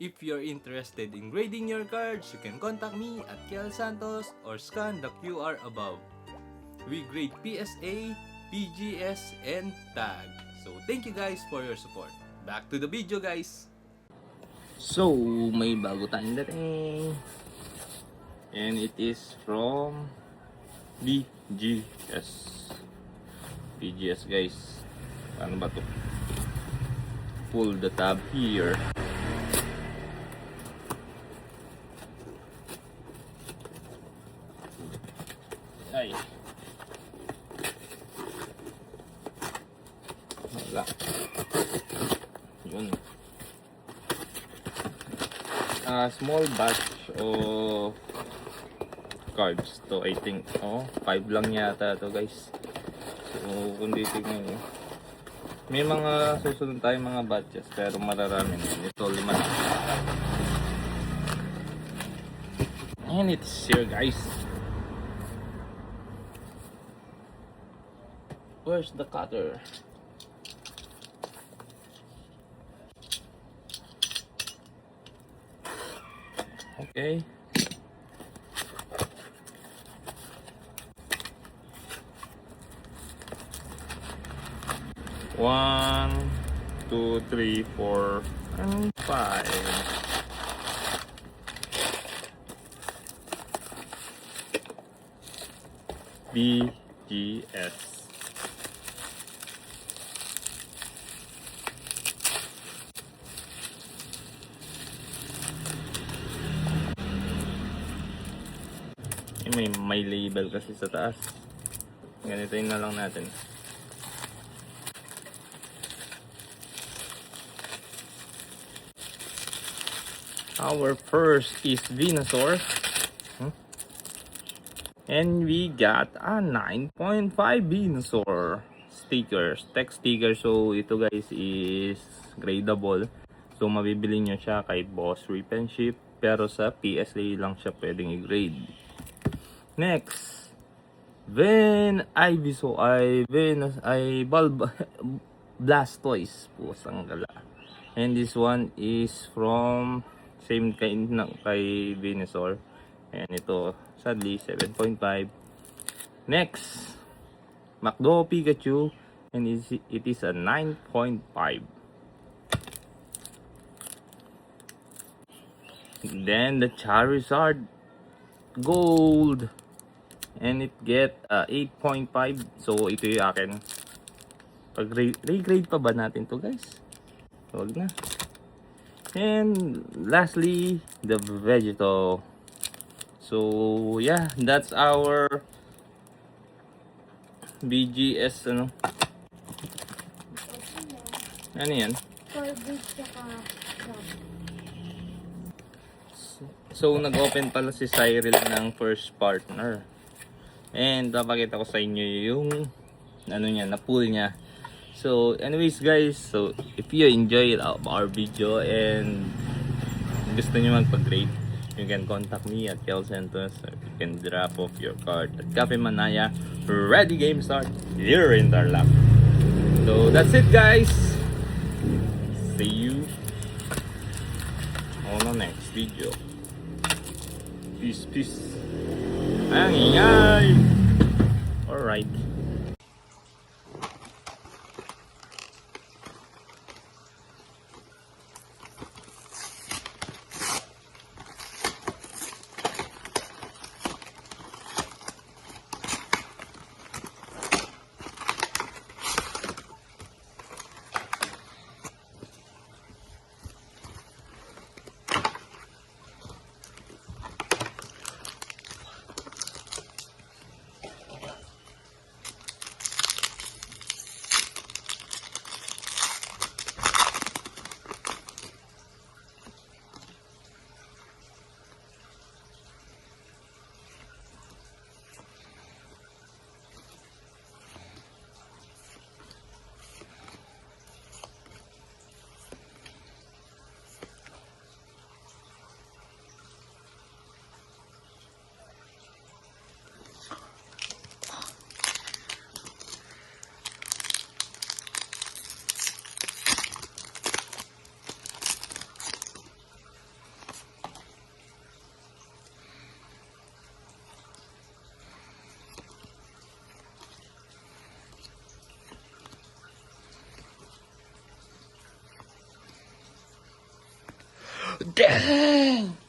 If you're interested in grading your cards, you can contact me at Kiel Santos or scan the QR above. We grade PSA, PGS, and TAG. So thank you guys for your support. Back to the video guys! So, may bago tayong dating. And it is from BGS. BGS guys. Paano ba to? Pull the tab here. Ay. Wala. Yun. Small batch of cards to, I think. 5 lang yata to guys. So, kung titignan nyo, may mga susunod tayong mga batches pero mararami na. Ito 5 lang. And it's here guys. Where's the cutter? Okay. One, 2, 3, 4, and 5. BGS. May label kasi sa taas. Ganitoin na lang natin. Our first is Venusaur. And we got a 9.5 Venusaur stickers, text sticker. So ito guys is gradable. So mabibili nyo siya kay Boss Rip and Ship. Pero sa PSA lang siya pwedeng i-grade. Next, Blastoise po sanggala. And this one is from same kind ng kay Venusaur. And ito sadly 7.5. Next, Macdo Pikachu, and it is a 9.5. Then the Charizard Gold, and it get 8.5. So ito yung akin. Pag regrade pa ba natin to guys? Huwag na. And lastly, the Vegeto. So yeah, that's our BGS ano yan? So nag-open pala si Cyril ng first partner. And papakita ko sa inyo yung ano niya, na-pull niya. So anyways guys, so if you enjoy our video and gusto niyo magpa-grade, you can contact me at Kiel Santos. You can drop off your card at Cafe Manaya. Ready, game start here in Tarlac. So that's it guys. See you on the next video. Peace, peace. Ang ingay. Alright. Dang!